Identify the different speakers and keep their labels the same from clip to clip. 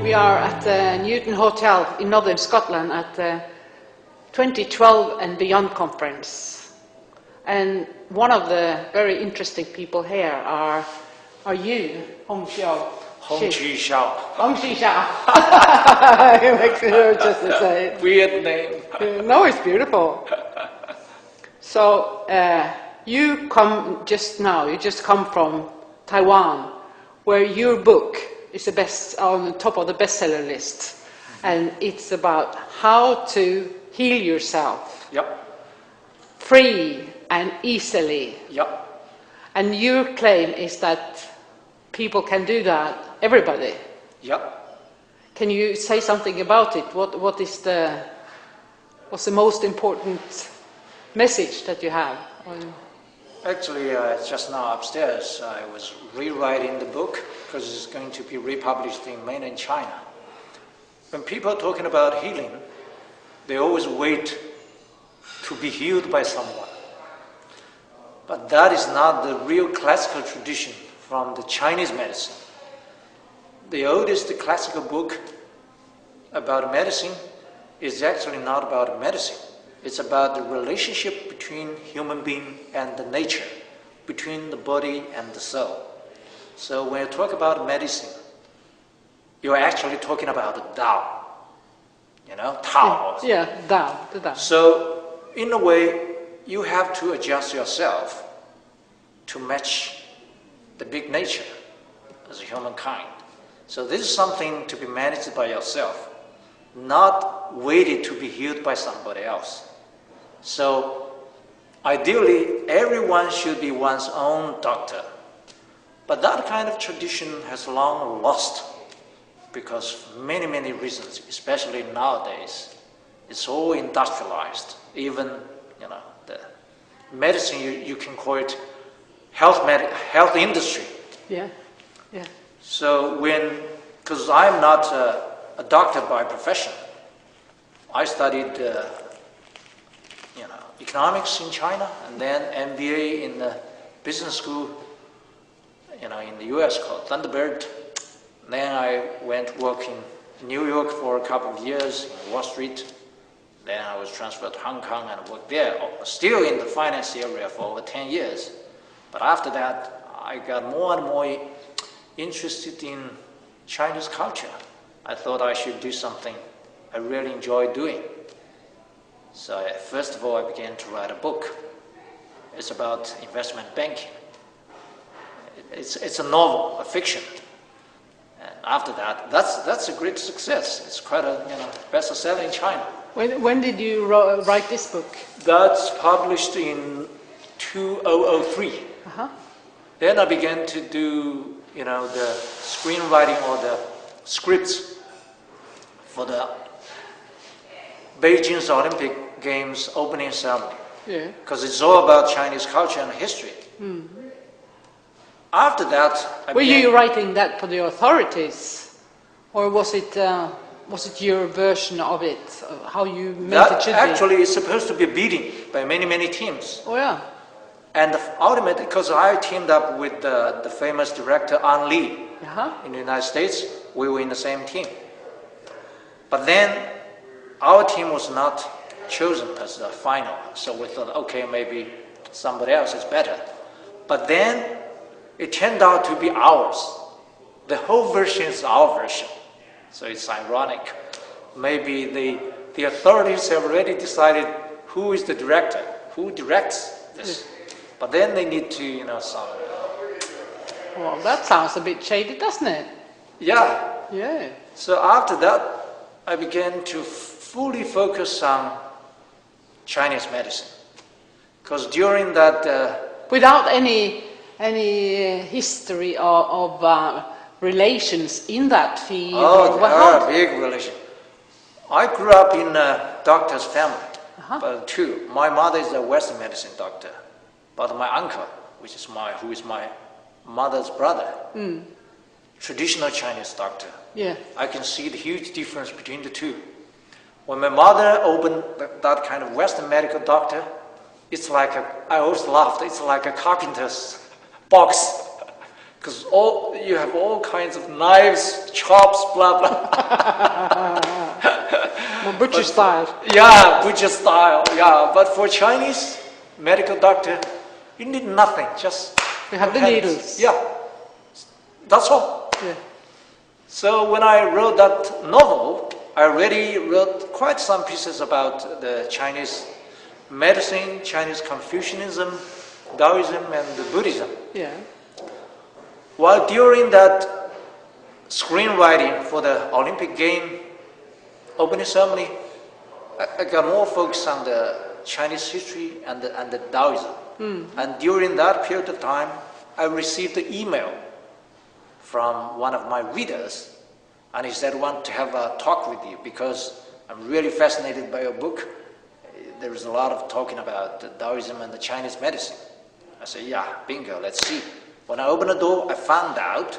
Speaker 1: We are at the Newton Hotel in Northern Scotland at the 2012 and Beyond conference. And one of the very interesting people here are you, Hong Xiao.
Speaker 2: Hong Chi Xiao.
Speaker 1: Hong Chi Xiao. It makes it hurt just to say it.
Speaker 2: Weird name.
Speaker 1: No, it's beautiful. So you come just now. You just come from Taiwan, where your book is on the top of the bestseller list, and it's about how to heal yourself.
Speaker 2: Yep.
Speaker 1: Free and easily.
Speaker 2: Yep.
Speaker 1: And your claim is that people can do that, everybody.
Speaker 2: Yep.
Speaker 1: Can you say something about it? What's the most important message that you have?
Speaker 2: Actually, just now upstairs, I was rewriting the book because it's going to be republished in mainland China. When people are talking about healing, they always wait to be healed by someone. But that is not the real classical tradition from the Chinese medicine. The oldest classical book about medicine is actually not about medicine. It's about the relationship between human being and the nature, between the body and the soul. So when you talk about medicine, you're actually talking about the Tao. You know, Tao.
Speaker 1: Yeah, Tao, the Tao.
Speaker 2: So in a way, you have to adjust yourself to match the big nature as a humankind. So this is something to be managed by yourself, not waited to be healed by somebody else. So ideally, everyone should be one's own doctor. But that kind of tradition has long lost because for many, many reasons, especially nowadays, it's all industrialized. Even, the medicine, you can call it health industry.
Speaker 1: Yeah, yeah.
Speaker 2: So because I'm not a doctor by profession, I studied economics in China, and then MBA in the business school, in the US called Thunderbird. Then I went working in New York for a couple of years in Wall Street. Then I was transferred to Hong Kong and worked there, still in the finance area for over 10 years. But after that, I got more and more interested in Chinese culture. I thought I should do something I really enjoy doing. So first of all, I began to write a book. It's about investment banking. It's a novel, a fiction. And after that, that's a great success. It's quite a bestseller in China.
Speaker 1: When did you write this book?
Speaker 2: That's published in 2003.
Speaker 1: Uh-huh.
Speaker 2: Then I began to do the screenwriting or the scripts for the Beijing's Olympic Games opening ceremony.
Speaker 1: Yeah.
Speaker 2: Because it's all about Chinese culture and history.
Speaker 1: Mm-hmm.
Speaker 2: After that,
Speaker 1: were you writing that for the authorities, or was it your version of it? How you made it should
Speaker 2: actually is supposed to be beaten by many, many teams.
Speaker 1: Oh yeah.
Speaker 2: And ultimately, because I teamed up with the famous director Ang Lee in the United States, we were in the same team. But then our team was not chosen as the final, so we thought, okay, maybe somebody else is better. But then it turned out to be ours. The whole version is our version. So it's ironic. Maybe the authorities have already decided who is the director, who directs this. But then they need to,
Speaker 1: Well, that sounds a bit shady, doesn't it?
Speaker 2: Yeah.
Speaker 1: Yeah.
Speaker 2: So after that, I began to fully focus on Chinese medicine. Because during that...
Speaker 1: without any history of relations in that field?
Speaker 2: Oh, there are big relations. I grew up in a doctor's family, but two. My mother is a Western medicine doctor, but my uncle, who is my mother's brother, traditional Chinese doctor.
Speaker 1: Yeah.
Speaker 2: I can see the huge difference between the two. When my mother opened that kind of Western medical doctor, it's like I always laughed, it's like a carpenter's box. because you have all kinds of knives, chops, blah blah.
Speaker 1: More butcher style.
Speaker 2: Yeah, butcher style. Yeah, but for Chinese medical doctor, you need nothing. Just
Speaker 1: You have the
Speaker 2: hands.
Speaker 1: needles.
Speaker 2: Yeah, that's all.
Speaker 1: Yeah.
Speaker 2: So when I wrote that novel, I already wrote quite some pieces about the Chinese medicine, Chinese Confucianism, Taoism, and Buddhism.
Speaker 1: Yeah.
Speaker 2: While during that screenwriting for the Olympic game opening ceremony, I got more focused on the Chinese history and the Taoism. And during that period of time, I received an email from one of my readers, and he said, "I want to have a talk with you because I'm really fascinated by your book. There is a lot of talking about the Taoism and the Chinese medicine." I said, "Yeah, bingo, let's see." When I opened the door, I found out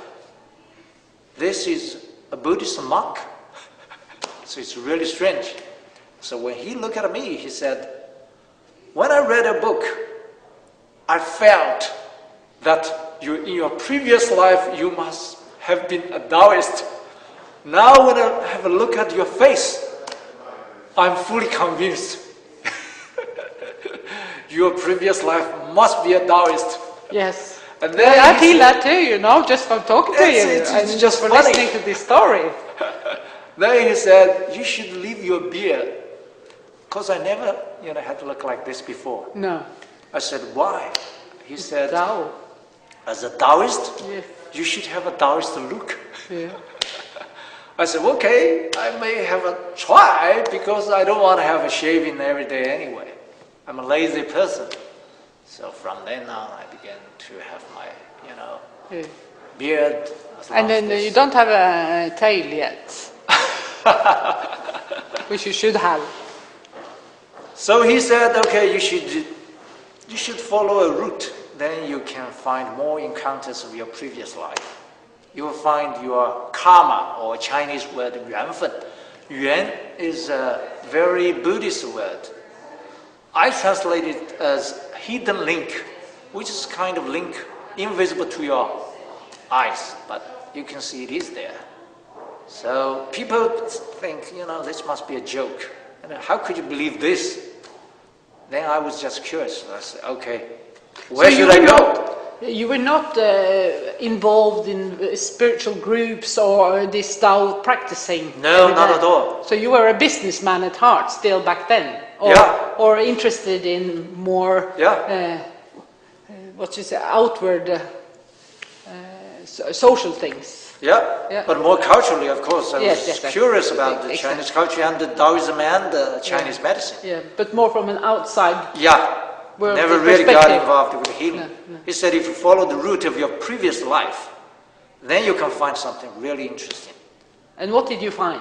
Speaker 2: this is a Buddhist monk. So it's really strange. So when he looked at me, he said, "When I read a book, I felt that in your previous life, you must have been a Taoist. Now when I have a look at your face, I'm fully convinced your previous life must be a Taoist."
Speaker 1: Yes.
Speaker 2: And then
Speaker 1: I
Speaker 2: he
Speaker 1: feel
Speaker 2: said-
Speaker 1: that too, you know, just from talking to you
Speaker 2: It's
Speaker 1: and
Speaker 2: just
Speaker 1: just for
Speaker 2: funny.
Speaker 1: listening to this story.
Speaker 2: Then he said, "You should leave your beard." Because I never, had to look like this before.
Speaker 1: No.
Speaker 2: I said, "Why?" He said,
Speaker 1: Tao.
Speaker 2: "As a Taoist,
Speaker 1: Yes.
Speaker 2: you should have a Taoist look."
Speaker 1: Yeah.
Speaker 2: I said, "Okay, I may have a try because I don't want to have a shaving every day anyway. I'm a lazy person." So from then on, I began to have my,
Speaker 1: Yeah.
Speaker 2: beard. as long
Speaker 1: And
Speaker 2: as
Speaker 1: then
Speaker 2: this.
Speaker 1: you don't have a tail yet, which you should have.
Speaker 2: So he said, "Okay, you should follow a route. Then you can find more encounters of your previous life. You will find your karma, or Chinese word 缘分. 缘 is a very Buddhist word. I translate it as hidden link, which is kind of link invisible to your eyes, but you can see it is there. So people think, this must be a joke. How could you believe this? Then I was just curious. I said, okay, where should I go?
Speaker 1: You were not involved in spiritual groups or this Tao practicing?
Speaker 2: No,
Speaker 1: every
Speaker 2: not
Speaker 1: day.
Speaker 2: at all.
Speaker 1: So you were a businessman at heart still back then? Or,
Speaker 2: Yeah.
Speaker 1: Or interested in more,
Speaker 2: Yeah.
Speaker 1: what you say, outward social things?
Speaker 2: Yeah, but more culturally, of course. I
Speaker 1: Yes,
Speaker 2: was
Speaker 1: yes,
Speaker 2: curious about the
Speaker 1: exactly.
Speaker 2: Chinese culture and the Taoism and the Chinese medicine.
Speaker 1: Yeah, but more from an outside.
Speaker 2: Yeah,
Speaker 1: Well,
Speaker 2: never
Speaker 1: the
Speaker 2: really got
Speaker 1: perspective.
Speaker 2: involved with healing.
Speaker 1: No.
Speaker 2: He said if you follow the route of your previous life, then you can find something really interesting.
Speaker 1: And what did you find?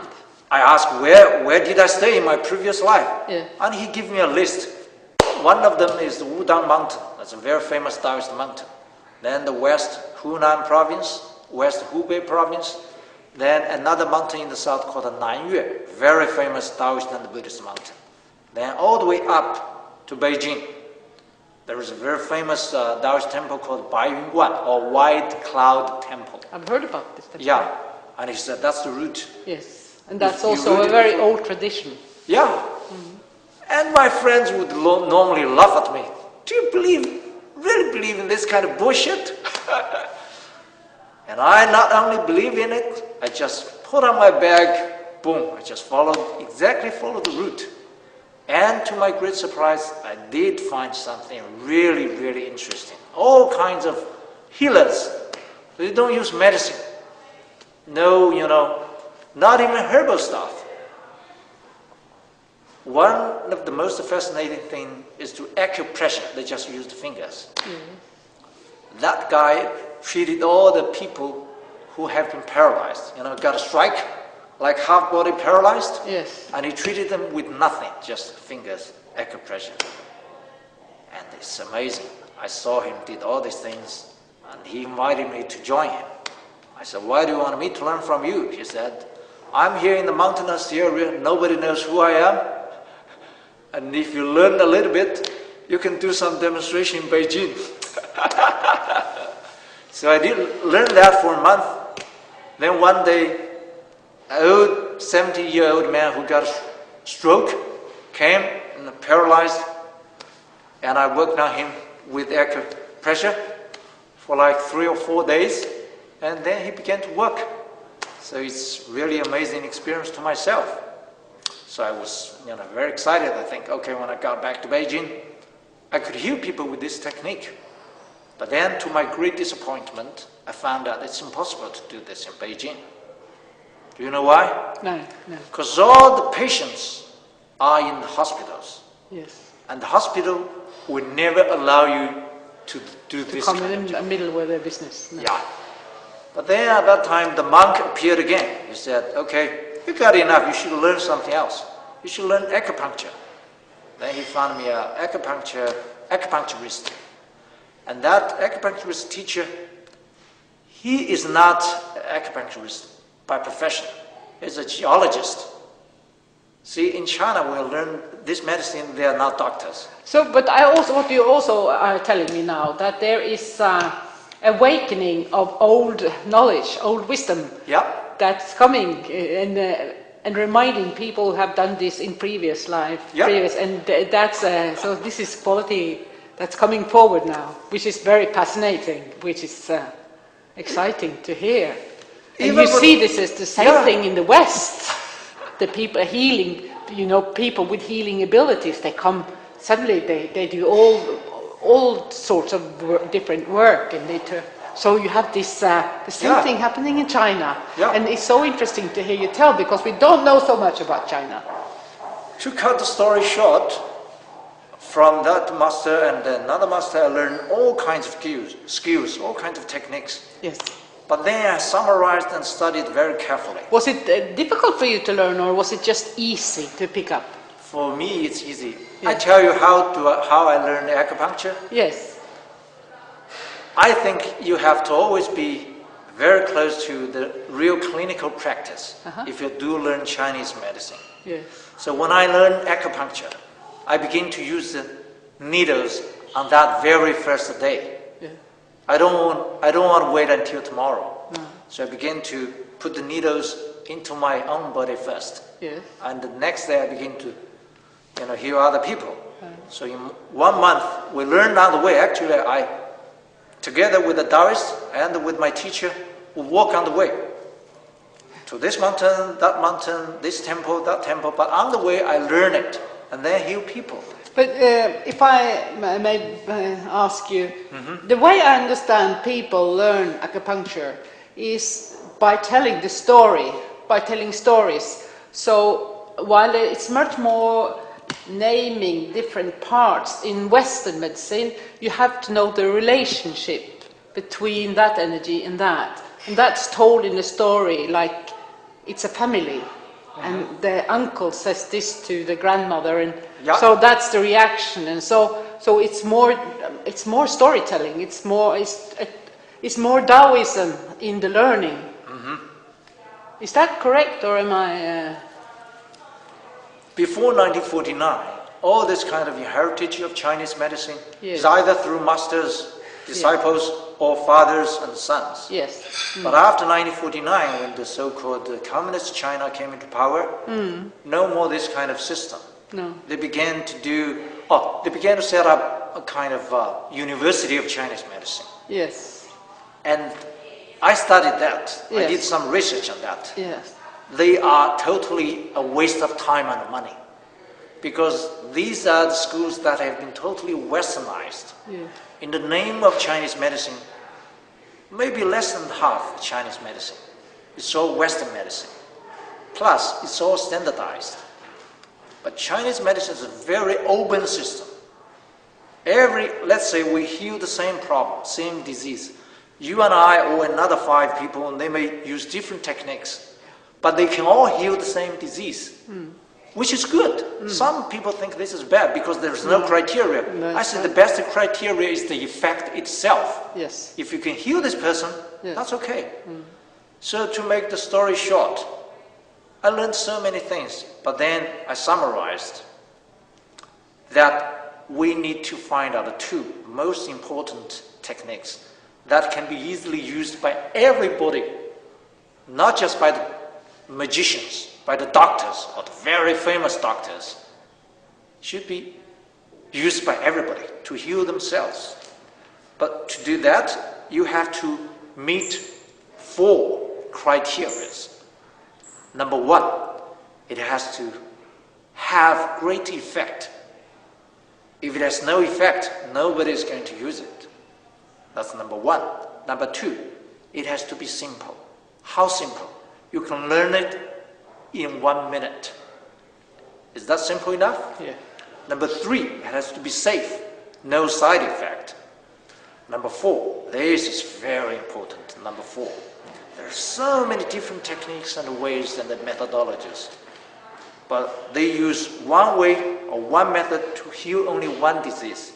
Speaker 2: I asked, where did I stay in my previous life?
Speaker 1: Yeah.
Speaker 2: And he gave me a list. One of them is the Wudang Mountain. That's a very famous Taoist mountain. Then the West Hunan province, West Hubei province. Then another mountain in the south called the Nanyue, very famous Taoist and Buddhist mountain. Then all the way up to Beijing. There is a very famous Taoist temple called Baiyunguan, or White Cloud Temple.
Speaker 1: I've heard about this.
Speaker 2: Yeah, and he said that's the route.
Speaker 1: Yes, and that's
Speaker 2: If you
Speaker 1: also
Speaker 2: read
Speaker 1: a
Speaker 2: it
Speaker 1: very
Speaker 2: before-
Speaker 1: old tradition.
Speaker 2: Yeah. And my friends would normally laugh at me. Do you really believe in this kind of bullshit? And I not only believe in it, I just put on my bag, boom, I just exactly followed the route. And to my great surprise, I did find something really, really interesting. All kinds of healers. They don't use medicine. No, not even herbal stuff. One of the most fascinating things is to acupressure. They just use the fingers. That guy treated all the people who have been paralyzed. Got a strike, like half body paralyzed.
Speaker 1: Yes.
Speaker 2: And he treated them with nothing, just fingers, acupressure. And it's amazing. I saw him did all these things, and he invited me to join him. I said, why do you want me to learn from you? He said, I'm here in the mountainous area, nobody knows who I am. And if you learn a little bit, you can do some demonstration in Beijing. So I did learn that for a month. Then one day, an old 70-year-old man who got a stroke came and paralyzed, and I worked on him with acupressure for like 3 or 4 days, and then he began to work. So it's really amazing experience to myself. So I was, very excited. I think, okay, when I got back to Beijing, I could heal people with this technique. But then, to my great disappointment, I found out it's impossible to do this in Beijing. Do you know why?
Speaker 1: No.
Speaker 2: Because all the patients are in the hospitals.
Speaker 1: Yes.
Speaker 2: And the hospital will never allow you to do this
Speaker 1: Come
Speaker 2: kind
Speaker 1: in
Speaker 2: of
Speaker 1: the
Speaker 2: job.
Speaker 1: middle with their business. No.
Speaker 2: Yeah. But then at that time, the monk appeared again. He said, okay, you got enough. You should learn something else. You should learn acupuncture. Then he found me an acupuncturist. And that acupuncturist teacher, he is not an acupuncturist by profession. He's a geologist. See, in China, we learn this medicine, they are not doctors.
Speaker 1: So, but what you also are telling me now, that there is awakening of old knowledge, old wisdom.
Speaker 2: Yeah.
Speaker 1: That's coming and reminding people who have done this in previous life.
Speaker 2: Yeah.
Speaker 1: That's so this is quality that's coming forward now, which is very fascinating, which is exciting to hear. And
Speaker 2: Even
Speaker 1: you see this as the same
Speaker 2: Yeah.
Speaker 1: thing in the West. The people healing, people with healing abilities, they come, suddenly they do all sorts of different work, and so you have this the same
Speaker 2: Yeah.
Speaker 1: thing happening in China.
Speaker 2: Yeah.
Speaker 1: And it's so interesting to hear you tell, because we don't know so much about China.
Speaker 2: To cut the story short, from that master and another master, I learned all kinds of skills, all kinds of techniques.
Speaker 1: Yes.
Speaker 2: But then I summarized and studied very carefully.
Speaker 1: Was it difficult for you to learn, or was it just easy to pick up?
Speaker 2: For me, it's easy.
Speaker 1: Yeah.
Speaker 2: I tell you how I learned acupuncture.
Speaker 1: Yes.
Speaker 2: I think you have to always be very close to the real clinical practice if you do learn Chinese medicine.
Speaker 1: Yes.
Speaker 2: So when I learned acupuncture, I begin to use the needles on that very first day.
Speaker 1: Yeah.
Speaker 2: I don't want to wait until tomorrow.
Speaker 1: No.
Speaker 2: So I begin to put the needles into my own body first.
Speaker 1: Yes.
Speaker 2: And the next day I begin to heal other people. So in 1 month, we learned on the way. Actually, I, together with the Taoist and with my teacher, we walk on the way. To this mountain, this temple, that temple. But on the way, I learn it and then heal people.
Speaker 1: But if I may ask you, the way I understand people learn acupuncture is by telling the story, by telling stories. So while it's much more naming different parts in Western medicine, you have to know the relationship between that energy and that. And that's told in a story like it's a family. And the uncle says this to the grandmother, and so that's the reaction. And so it's more storytelling. It's more Taoism in the learning. Is that correct, or am I?
Speaker 2: Before 1949, all this kind of heritage of Chinese medicine
Speaker 1: Yes.
Speaker 2: is either through masters, disciples, or fathers and sons.
Speaker 1: Yes.
Speaker 2: But after 1949, when the so-called communist China came into power, no more this kind of system.
Speaker 1: No.
Speaker 2: They began to set up a kind of university of Chinese medicine.
Speaker 1: Yes.
Speaker 2: And I studied that. I
Speaker 1: Yes.
Speaker 2: did some research on that.
Speaker 1: Yes.
Speaker 2: They are totally a waste of time and money, because these are the schools that have been totally westernized.
Speaker 1: Yeah.
Speaker 2: In the name of Chinese medicine, maybe less than half Chinese medicine. It's all Western medicine. Plus, it's all standardized. But Chinese medicine is a very open system. Let's say we heal the same problem, same disease. You and I or another 5 people, and they may use different techniques, but they can all heal the same disease, which is good. Some people think this is bad because there's no criteria.
Speaker 1: No,
Speaker 2: I say the best criteria is the effect itself.
Speaker 1: Yes.
Speaker 2: If you can heal this person,
Speaker 1: Yes.
Speaker 2: that's okay. So to make the story short, I learned so many things, but then I summarized that we need to find out the 2 most important techniques that can be easily used by everybody, not just by the magicians, by the doctors or the very famous doctors. Should be used by everybody to heal themselves. But to do that, you have to meet 4 criteria. Number 1, it has to have great effect. If it has no effect, nobody is going to use it. That's number 1. Number 2, it has to be simple. How simple? You can learn it in 1 minute. Is that simple enough?
Speaker 1: Yeah.
Speaker 2: Number 3, it has to be safe, no side effect. Number 4, this is very important. Number 4, there are so many different techniques and ways and methodologies, but they use one way or one method to heal only one disease.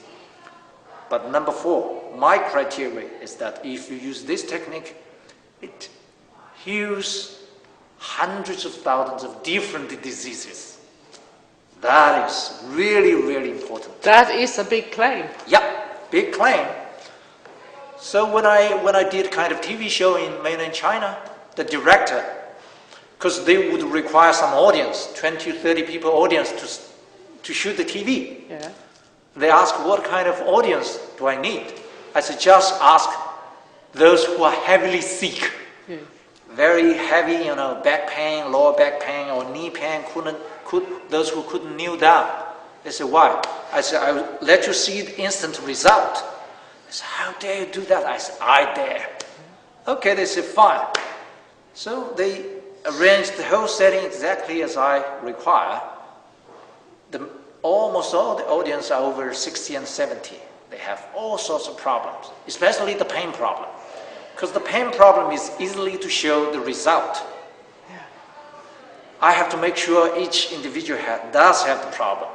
Speaker 2: But number 4, my criteria is that if you use this technique, it heals hundreds of thousands of different diseases. That is really, really important.
Speaker 1: That is a big claim.
Speaker 2: Yeah, big claim. So when I did kind of TV show in mainland China, the director, because they would require some audience, 20 to 30 people audience to shoot the TV.
Speaker 1: Yeah.
Speaker 2: They asked, what kind of audience do I need? I said, just ask those who are heavily sick.
Speaker 1: Yeah.
Speaker 2: Very heavy, back pain, lower back pain, or knee pain, those who couldn't kneel down. They said, why? I said, I will let you see the instant result. They said, how dare you do that? I said, I dare. Okay, they said, fine. So they arranged the whole setting exactly as I require. Almost all the audience are over 60 and 70. They have all sorts of problems, especially the pain problem. Because the pain problem is easily to show the result.
Speaker 1: Yeah.
Speaker 2: I have to make sure each individual does have the problem.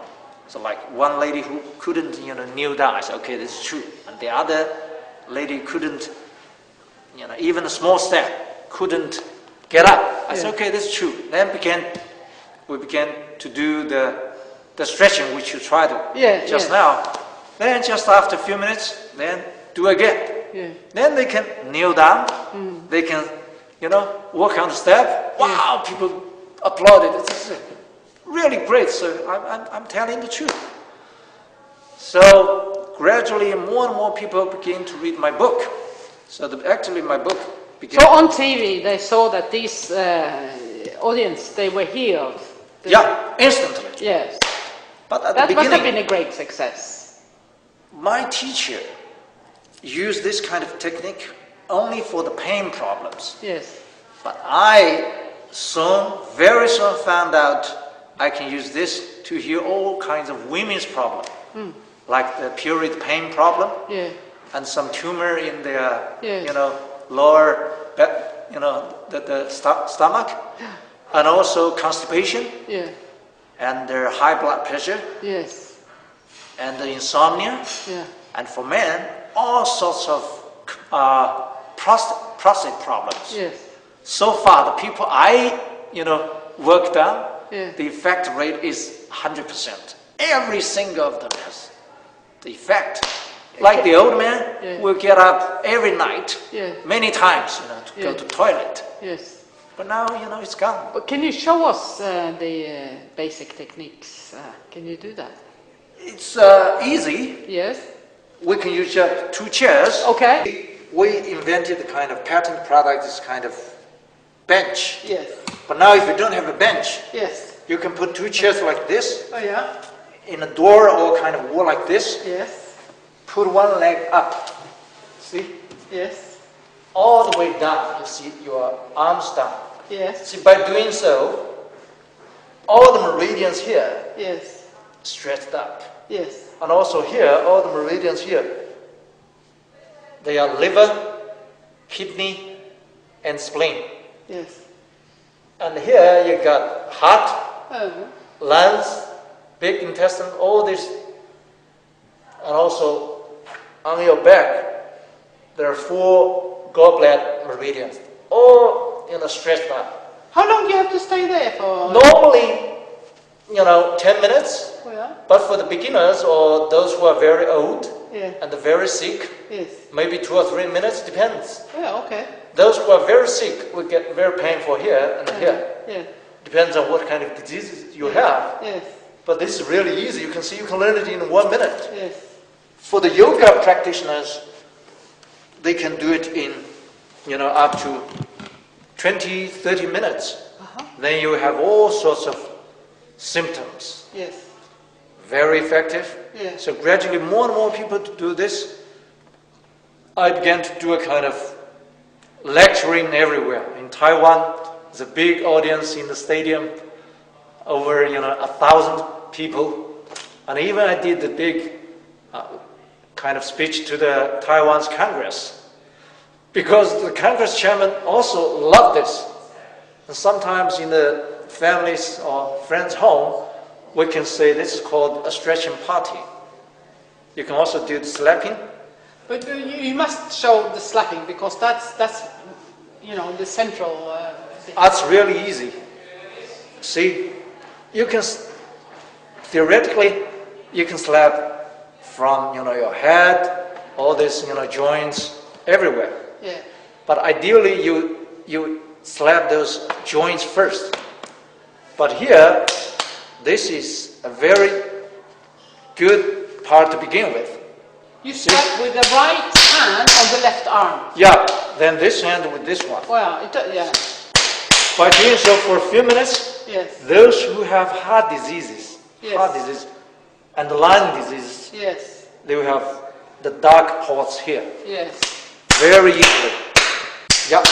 Speaker 2: So like one lady who couldn't kneel down, I said, okay, this is true. And the other lady couldn't, even a small step, couldn't get up. I said, okay, this is true. Then we began to do the stretching, which you tried just now. Then just after a few minutes, then do again.
Speaker 1: Yeah.
Speaker 2: Then they can kneel down. They can, walk on the step. Wow, people applauded. It's really great. So I'm telling the truth. So gradually, more and more people begin to read my book. So actually, my book began.
Speaker 1: So on TV, they saw that these audience, they were healed.
Speaker 2: Yeah, instantly.
Speaker 1: Yes.
Speaker 2: But at
Speaker 1: That
Speaker 2: the
Speaker 1: must have
Speaker 2: beginning,
Speaker 1: been a great success.
Speaker 2: my teacher used this kind of technique only for the pain problems.
Speaker 1: Yes.
Speaker 2: But I very soon found out I can use this to heal all kinds of women's problems, like the period pain problem,
Speaker 1: Yeah.
Speaker 2: and some tumor in their,
Speaker 1: Yes.
Speaker 2: lower back, the stomach, and also constipation,
Speaker 1: Yeah.
Speaker 2: and their high blood pressure,
Speaker 1: Yes.
Speaker 2: and the insomnia,
Speaker 1: Yeah.
Speaker 2: and for men, all sorts of prostate problems.
Speaker 1: Yes.
Speaker 2: So far, the people I, worked on,
Speaker 1: Yeah.
Speaker 2: the effect rate is 100%. Every single of them has the effect. Like the old man will get up every night, many times, to go to toilet.
Speaker 1: Yes.
Speaker 2: But now, it's gone.
Speaker 1: But can you show us the basic techniques? Can you do that?
Speaker 2: It's easy.
Speaker 1: Yes.
Speaker 2: We can use just 2 chairs.
Speaker 1: Okay.
Speaker 2: We invented the kind of patent product, this kind of bench.
Speaker 1: Yes.
Speaker 2: But now if you don't have a bench,
Speaker 1: Yes.
Speaker 2: you can put 2 chairs like this
Speaker 1: Oh yeah.
Speaker 2: in a door or kind of wall like this.
Speaker 1: Yes.
Speaker 2: Put one leg up. See?
Speaker 1: Yes.
Speaker 2: All the way down. You see your arms down.
Speaker 1: Yes.
Speaker 2: See, by doing so, all the meridians here
Speaker 1: Yes.
Speaker 2: stretched up.
Speaker 1: Yes.
Speaker 2: And also here, all the meridians here, they are liver, kidney, and spleen.
Speaker 1: Yes.
Speaker 2: And here you got heart,
Speaker 1: Oh.
Speaker 2: lungs, big intestine, all this. And also on your back, there are 4 gallbladder meridians, all stretched up.
Speaker 1: How long do you have to stay there for?
Speaker 2: Normally, 10 minutes.
Speaker 1: Oh, yeah.
Speaker 2: But for the beginners or those who are very old,
Speaker 1: Yeah.
Speaker 2: and very sick,
Speaker 1: Yes.
Speaker 2: maybe 2 or 3 minutes, depends.
Speaker 1: Yeah, okay.
Speaker 2: Those who are very sick will get very painful here and here.
Speaker 1: Yeah.
Speaker 2: Depends on what kind of diseases you have.
Speaker 1: Yes.
Speaker 2: But this is really easy. You can see you can learn it in 1 minute.
Speaker 1: Yes.
Speaker 2: For the yoga practitioners, they can do it in, up to 20, 30 minutes. Then you have all sorts of symptoms.
Speaker 1: Yes.
Speaker 2: Very effective.
Speaker 1: Yeah.
Speaker 2: So gradually more and more people to do this. I began to do a kind of lecturing everywhere. In Taiwan, there's a big audience in the stadium, over 1,000 people. And even I did the big kind of speech to the Taiwan's Congress. Because the Congress chairman also loved this. And sometimes in the families or friends' home, we can say this is called a stretching party. You can also do the slapping.
Speaker 1: But you must show the slapping because that's the central thing.
Speaker 2: That's really easy. See, you can theoretically you can slap from your head, all these joints everywhere.
Speaker 1: Yeah.
Speaker 2: But ideally you slap those joints first. But here, this is a very good part to begin with.
Speaker 1: You slap with the right hand on the left arm.
Speaker 2: Yeah, then this hand with this one.
Speaker 1: Well, yeah.
Speaker 2: By doing so for a few minutes,
Speaker 1: Yes.
Speaker 2: those who have heart diseases,
Speaker 1: Yes.
Speaker 2: and lung diseases,
Speaker 1: Yes.
Speaker 2: they will have the dark spots here
Speaker 1: Yes.
Speaker 2: very easily. Yeah,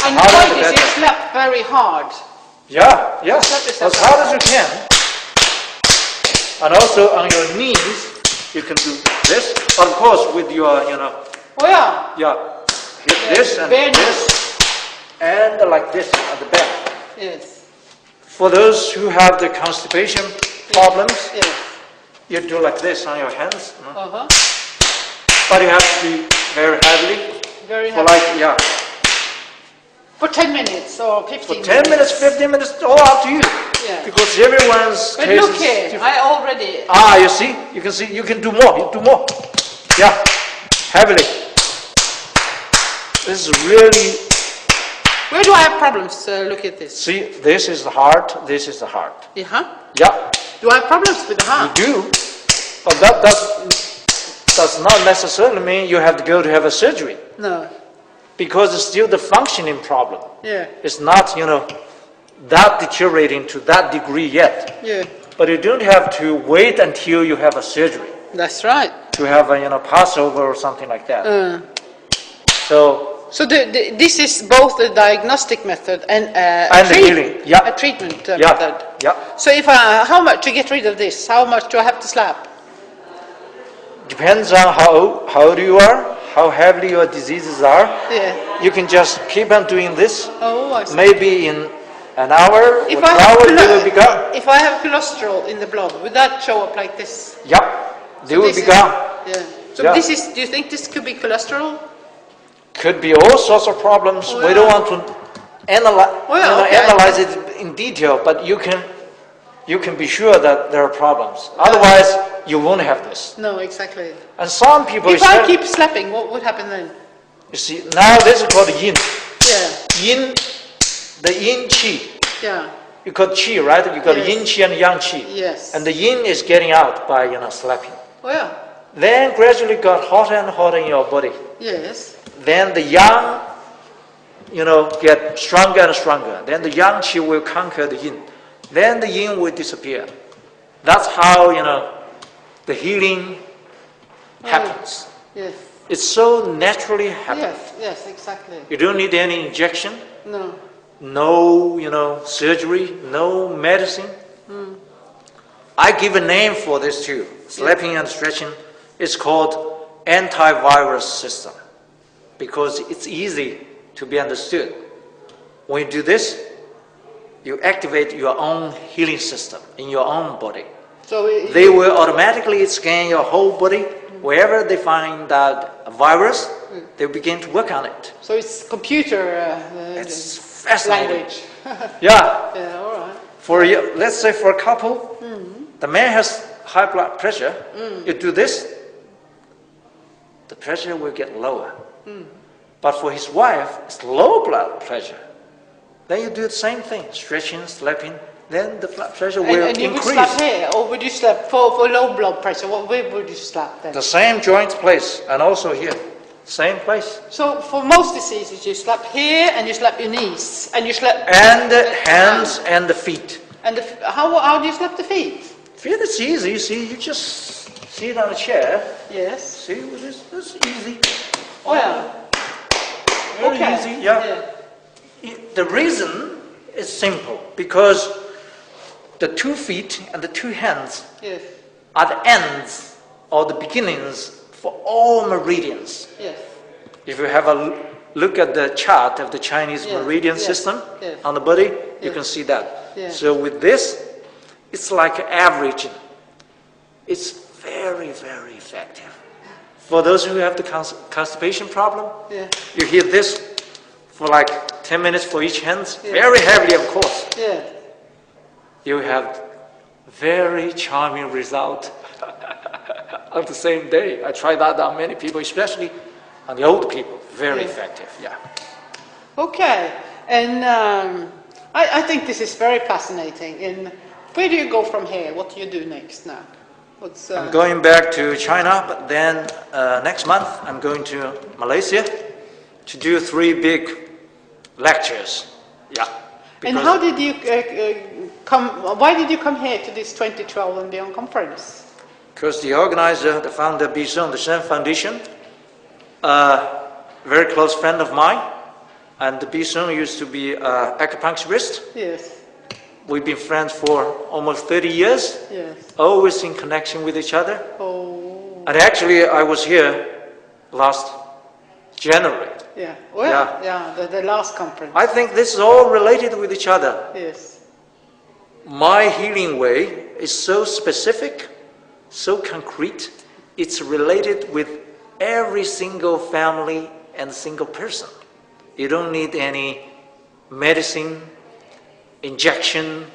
Speaker 1: And
Speaker 2: Harder
Speaker 1: why
Speaker 2: the
Speaker 1: does it
Speaker 2: better.
Speaker 1: slap very hard?
Speaker 2: yeah,
Speaker 1: Slap yourself
Speaker 2: as hard as you can. And also on your knees, you can do this. Of course, with your,
Speaker 1: Oh yeah.
Speaker 2: hit this and
Speaker 1: bare
Speaker 2: this, and like this at the back.
Speaker 1: Yes.
Speaker 2: For those who have the constipation problems,
Speaker 1: Yes.
Speaker 2: you do like this on your hands.
Speaker 1: Uh-huh.
Speaker 2: But you have to be very heavily.
Speaker 1: Very
Speaker 2: For
Speaker 1: hard. For 10 minutes or 15
Speaker 2: For 10 minutes, 15 minutes, all up to you.
Speaker 1: Yeah.
Speaker 2: Because everyone's
Speaker 1: But
Speaker 2: taste
Speaker 1: look
Speaker 2: is
Speaker 1: here,
Speaker 2: different.
Speaker 1: I already...
Speaker 2: You see? You can see, you can do more, you do more. Yeah, heavily. This is really,
Speaker 1: Where do I have problems? Look at this.
Speaker 2: see, this is the heart, this is the heart.
Speaker 1: Uh-huh.
Speaker 2: Yeah,
Speaker 1: Do I have problems with the
Speaker 2: you
Speaker 1: heart?
Speaker 2: do. But that does not necessarily mean you have to go to have a surgery.
Speaker 1: No.
Speaker 2: Because it's still the functioning problem.
Speaker 1: Yeah.
Speaker 2: It's not, that deteriorating to that degree yet.
Speaker 1: Yeah.
Speaker 2: But you don't have to wait until you have a surgery
Speaker 1: That's right.
Speaker 2: to have a Passover or something like that. So
Speaker 1: This is both a diagnostic method and
Speaker 2: the healing. Yeah.
Speaker 1: a treatment
Speaker 2: yeah,
Speaker 1: method.
Speaker 2: yeah.
Speaker 1: So if how much to get rid of this? How much do I have to slap?
Speaker 2: Depends on how old you are, how heavily your diseases are.
Speaker 1: Yeah.
Speaker 2: You can just keep on doing this.
Speaker 1: Oh, I see.
Speaker 2: Maybe in an hour or
Speaker 1: If
Speaker 2: 2
Speaker 1: I have
Speaker 2: hours they will be gone.
Speaker 1: If I have cholesterol in the blood, would that show up like this?
Speaker 2: Yep, they will
Speaker 1: This
Speaker 2: be
Speaker 1: is-
Speaker 2: gone.
Speaker 1: Yeah. So
Speaker 2: Yeah.
Speaker 1: this is. Do you think this could be cholesterol?
Speaker 2: Could be all sorts of problems.
Speaker 1: Oh,
Speaker 2: We
Speaker 1: yeah.
Speaker 2: don't want to
Speaker 1: okay.
Speaker 2: analyze it in detail, but you can be sure that there are problems. Otherwise, you won't have this.
Speaker 1: No, exactly.
Speaker 2: And some people,
Speaker 1: If I keep slapping, what would happen then?
Speaker 2: you see, now this is called yin.
Speaker 1: Yeah.
Speaker 2: Yin, the yin qi.
Speaker 1: Yeah.
Speaker 2: You got qi, right? You got
Speaker 1: Yes.
Speaker 2: yin qi and yang qi.
Speaker 1: Yes.
Speaker 2: And the yin is getting out by slapping.
Speaker 1: Oh yeah.
Speaker 2: Then gradually got hotter and hotter in your body.
Speaker 1: Yes.
Speaker 2: Then the yang, get stronger and stronger. Then the yang qi will conquer the yin. Then the yin will disappear. That's how, the healing happens.
Speaker 1: Yes.
Speaker 2: It's so naturally happens.
Speaker 1: Yes. Yes. Exactly.
Speaker 2: You don't need any injection,
Speaker 1: No.
Speaker 2: no, surgery, no medicine. I give a name for this too. Slapping and stretching is called antivirus system because it's easy to be understood. When you do this, you activate your own healing system in your own body.
Speaker 1: So
Speaker 2: They will automatically scan your whole body. Wherever they find that a virus, they begin to work on it.
Speaker 1: So it's computer
Speaker 2: It's fascinating.
Speaker 1: language.
Speaker 2: Yeah.
Speaker 1: Yeah. All right.
Speaker 2: For you, let's say for a couple, the man has high blood pressure. You do this, the pressure will get lower. But for his wife, it's low blood pressure. Then you do the same thing, stretching, slapping, then the blood pressure will
Speaker 1: and you
Speaker 2: increase.
Speaker 1: would slap here, or would you slap for low blood pressure? Where would you slap then?
Speaker 2: The same joint place, and also here, same place.
Speaker 1: So for most diseases, you slap here, and you slap your knees, and you slap...
Speaker 2: And the hands and the feet.
Speaker 1: And how do you slap the feet?
Speaker 2: Feet is easy, you see, you just sit on a chair.
Speaker 1: Yes.
Speaker 2: See, this is easy.
Speaker 1: Oh yeah.
Speaker 2: Very
Speaker 1: Okay.
Speaker 2: easy, yeah. The reason is simple, because the 2 feet and the 2 hands
Speaker 1: Yes.
Speaker 2: are the ends or the beginnings for all meridians.
Speaker 1: Yes.
Speaker 2: If you have a look at the chart of the Chinese
Speaker 1: Yes,
Speaker 2: meridian
Speaker 1: yes,
Speaker 2: system
Speaker 1: yes.
Speaker 2: on the body, you
Speaker 1: Yes.
Speaker 2: can see that.
Speaker 1: Yes.
Speaker 2: So with this, it's like averaging. It's very, very effective. For those who have the constipation problem,
Speaker 1: Yeah.
Speaker 2: you hear this for like 10 minutes for each hand,
Speaker 1: Yeah.
Speaker 2: very heavily of course.
Speaker 1: Yeah.
Speaker 2: You have very charming result on the same day. I tried that on many people, especially on the old people. Very
Speaker 1: Yeah.
Speaker 2: effective, yeah.
Speaker 1: Okay. And I think this is very fascinating. And where do you go from here? What do you do next now? What's
Speaker 2: I'm going back to China, but then next month I'm going to Malaysia to do 3 big lectures. Yeah.
Speaker 1: And how did you come? Why did you come here to this 2012 and Beyond conference?
Speaker 2: Because the organizer, the founder, Bisong, the Shen Foundation, a very close friend of mine, and Bisong used to be an acupuncturist.
Speaker 1: Yes.
Speaker 2: We've been friends for almost 30 years,
Speaker 1: Yes.
Speaker 2: always in connection with each other.
Speaker 1: Oh.
Speaker 2: And actually, I was here last January.
Speaker 1: Yeah. Well. Yeah. The last conference.
Speaker 2: I think this is all related with each other.
Speaker 1: Yes.
Speaker 2: My healing way is so specific, so concrete, it's related with every single family and single person. You don't need any medicine, injection,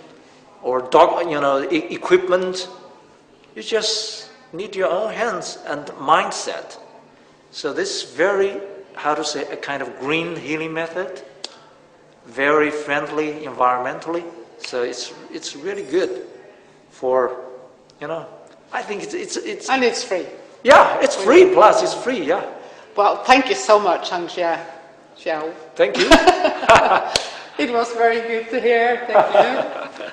Speaker 2: or equipment. You just need your own hands and mindset. So this is very, how to say, a kind of green healing method, very friendly environmentally. So it's really good for, I think it's
Speaker 1: And it's free.
Speaker 2: yeah, it's free, plus it's free, yeah.
Speaker 1: Well, thank you so much, Hang Xiao.
Speaker 2: Thank you.
Speaker 1: It was very good to hear. Thank you.